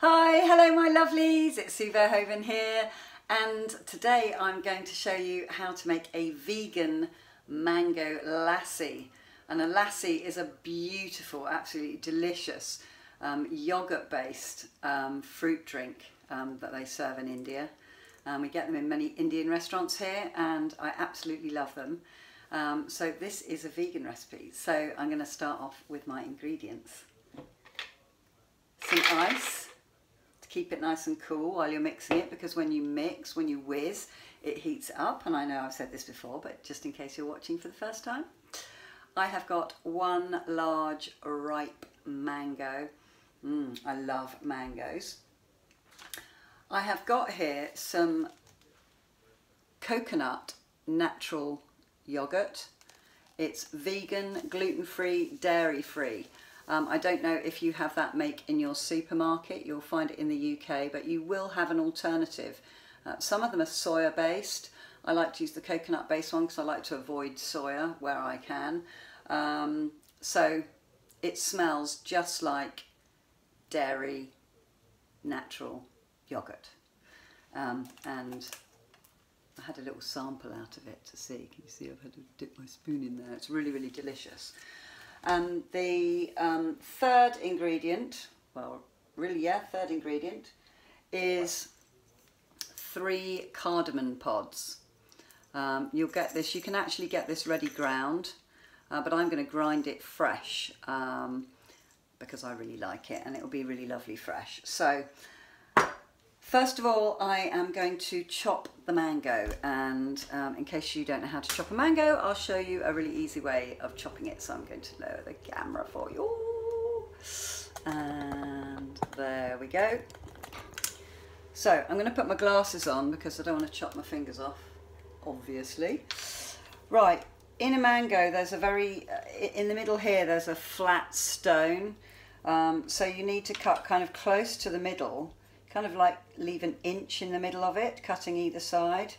Hi, hello my lovelies, it's Sue Verhoeven here, and today I'm going to show you how to make a vegan mango lassi. And a lassi is a beautiful, absolutely delicious yogurt based fruit drink that they serve in India. We get them in many Indian restaurants here and I absolutely love them. So this is a vegan recipe, so I'm going to start off with my ingredients. Some ice. Keep it nice and cool while you're mixing it, because when you mix, when you whiz, it heats up. And I know I've said this before, but just in case you're watching for the first time, I have got one large ripe mango. I love mangoes. I have got here some coconut natural yogurt. It's vegan, gluten-free, dairy-free. I don't know if you have that make in your supermarket. You'll find it in the UK, but you will have an alternative. Some of them are soya based. I like to use the coconut based one because I like to avoid soya where I can. So it smells just like dairy natural yogurt. And I had a little sample out of it to see. Can you see I've had to dip my spoon in there? It's really, really delicious. And the third ingredient, third ingredient is 3 cardamom pods. You'll get this, you can actually get this ready ground, but I'm going to grind it fresh because I really like it and it will be really lovely fresh. So first of all, I am going to chop the mango, and in case you don't know how to chop a mango, I'll show you a really easy way of chopping it. So I'm going to lower the camera for you. And there we go. So I'm going to put my glasses on because I don't want to chop my fingers off, obviously. Right, in a mango, there's a in the middle here, there's a flat stone. So you need to cut kind of close to the middle. Kind of like leave an inch in the middle of it, cutting either side.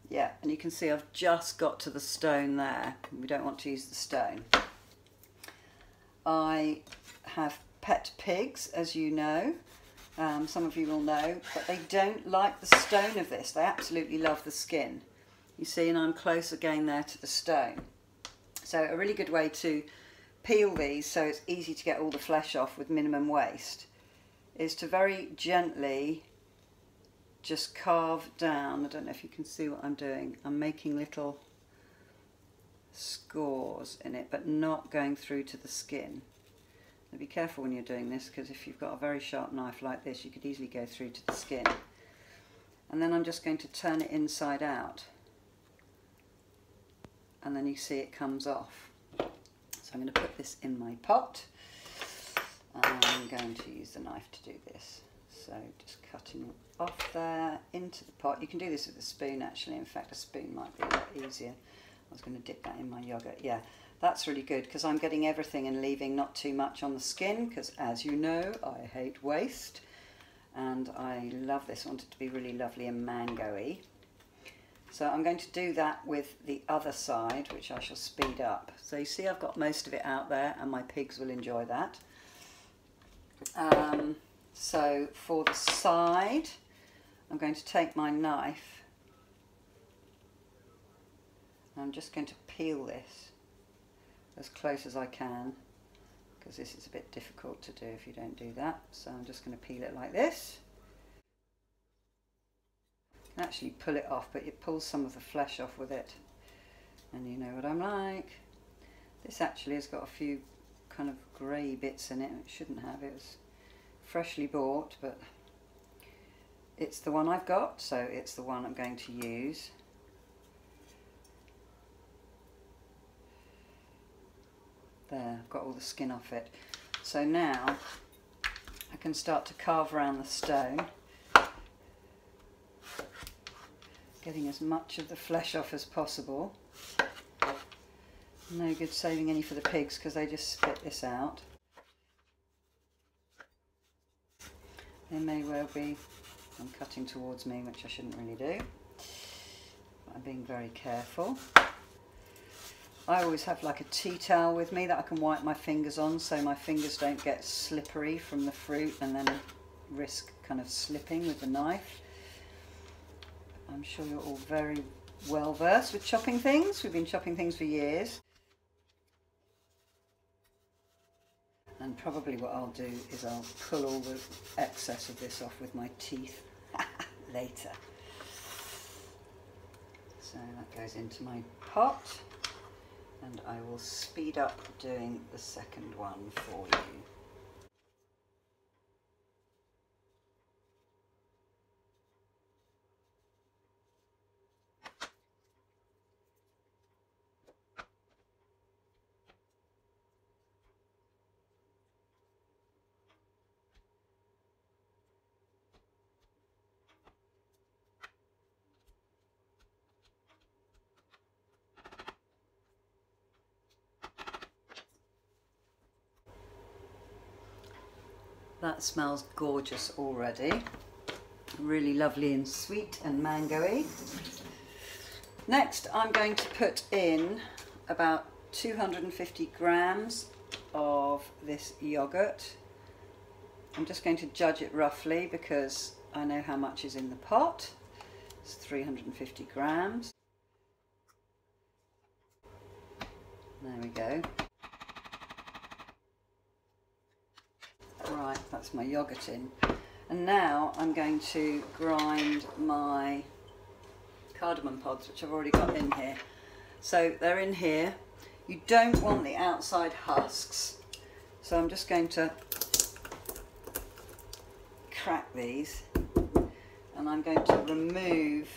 Yeah, and you can see I've just got to the stone there. We don't want to use the stone. I have pet pigs, as you know. Some of you will know, but they don't like the stone of this. They absolutely love the skin. You see, and I'm close again there to the stone. So a really good way to peel these so it's easy to get all the flesh off with minimum waste is to very gently just carve down. I don't know if you can see what I'm doing. I'm making little scores in it, but not going through to the skin. Now be careful when you're doing this, because if you've got a very sharp knife like this, you could easily go through to the skin. And then I'm just going to turn it inside out, and then you see it comes off. So I'm going to put this in my pot. I'm going to use the knife to do this. So just cutting it off there into the pot. You can do this with a spoon actually. In fact, a spoon might be a lot easier. I was going to dip that in my yogurt. Yeah, that's really good because I'm getting everything and leaving not too much on the skin, because as you know, I hate waste. And I love this. I want it to be really lovely and mango-y. So I'm going to do that with the other side, which I shall speed up. So you see I've got most of it out there and my pigs will enjoy that. So for the side, I'm going to take my knife. I'm just going to peel this as close as I can, because this is a bit difficult to do if you don't do that. So I'm just going to peel it like this. Actually pull it off, but it pulls some of the flesh off with it, and you know what I'm like. This actually has got a few kind of grey bits in it. It shouldn't have. It was freshly bought, but it's the one I've got, so it's the one I'm going to use. There, I've got all the skin off it. So now I can start to carve around the stone, getting as much of the flesh off as possible. No good saving any for the pigs because they just spit this out. There may well be, I'm cutting towards me, which I shouldn't really do. I'm being very careful. I always have like a tea towel with me that I can wipe my fingers on so my fingers don't get slippery from the fruit and then risk kind of slipping with the knife. I'm sure you're all very well versed with chopping things. We've been chopping things for years. And probably what I'll do is I'll pull all the excess of this off with my teeth later. So that goes into my pot. And I will speed up doing the second one for you. That smells gorgeous already. Really lovely and sweet and mango-y. Next, I'm going to put in about 250 grams of this yogurt. I'm just going to judge it roughly because I know how much is in the pot. It's 350 grams. There we go. Right, that's my yogurt in. And now I'm going to grind my cardamom pods, which I've already got in here. So they're in here. You don't want the outside husks. So I'm just going to crack these and I'm going to remove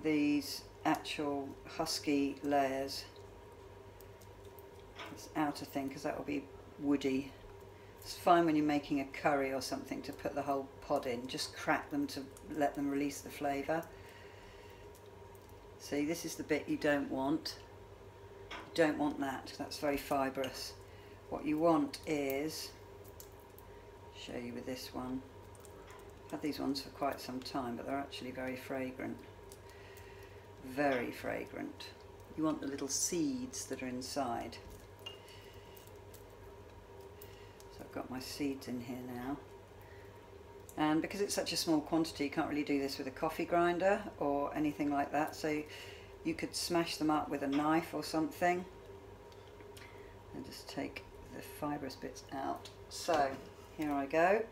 these actual husky layers. This outer thing, because that will be woody. It's fine when you're making a curry or something to put the whole pod in. Just crack them to let them release the flavour. See, this is the bit you don't want. You don't want that. That's very fibrous. What you want is, show you with this one. I've had these ones for quite some time, but they're actually very fragrant. Very fragrant. You want the little seeds that are inside. I've got my seeds in here now, and because it's such a small quantity you can't really do this with a coffee grinder or anything like that, so you could smash them up with a knife or something and just take the fibrous bits out. So here I go.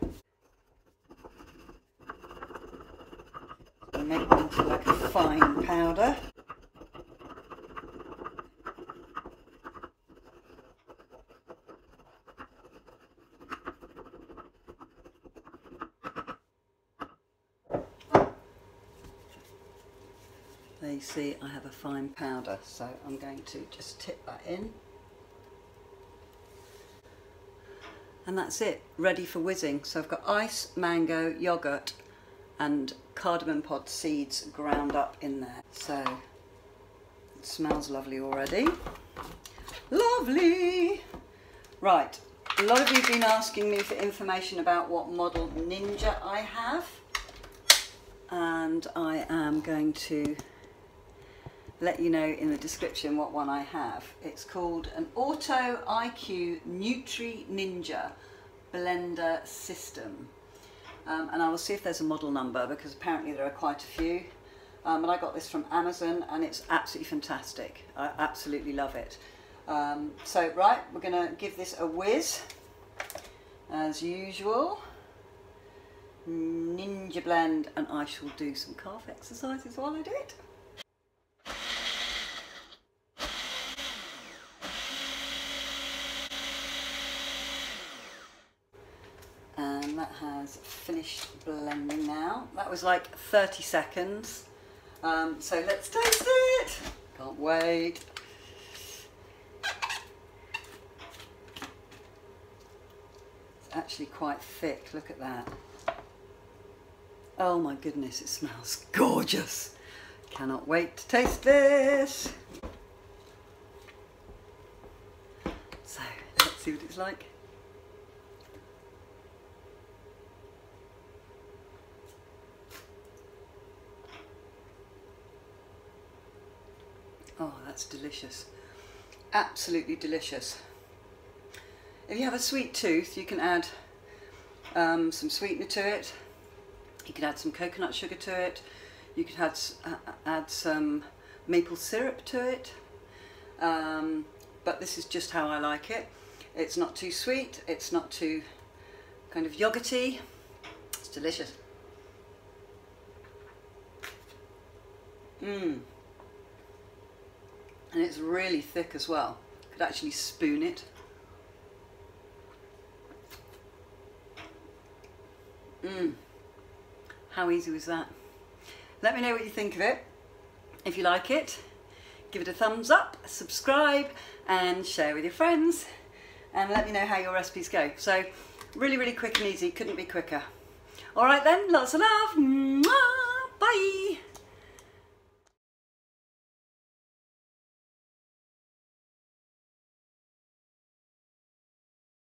I make them into like a fine powder. There you see I have a fine powder, so I'm going to just tip that in. And that's it, ready for whizzing. So I've got ice, mango, yogurt and cardamom pod seeds ground up in there. So it smells lovely already. Lovely! Right, a lot of you have been asking me for information about what model Ninja I have. And I am going to let you know in the description what one I have. It's called an Auto IQ Nutri Ninja blender system. And I will see if there's a model number because apparently there are quite a few. But I got this from Amazon and it's absolutely fantastic. I absolutely love it. So right, we're going to give this a whiz as usual. Ninja blend, and I shall do some calf exercises while I do it. And that has finished blending now. That was like 30 seconds. So let's taste it. Can't wait. It's actually quite thick, look at that. Oh my goodness, it smells gorgeous. Cannot wait to taste this. So let's see what it's like. Oh, that's delicious. Absolutely delicious. If you have a sweet tooth, you can add some sweetener to it. You can add some coconut sugar to it. You could add some maple syrup to it. But this is just how I like it. It's not too sweet. It's not too kind of yogurty. It's delicious. And it's really thick as well. Could actually spoon it. How easy was that? Let me know what you think of it. If you like it, give it a thumbs up, subscribe and share with your friends, and let me know how your recipes go. So really, really quick and easy, couldn't be quicker. All right then, lots of love. Mwah! Bye.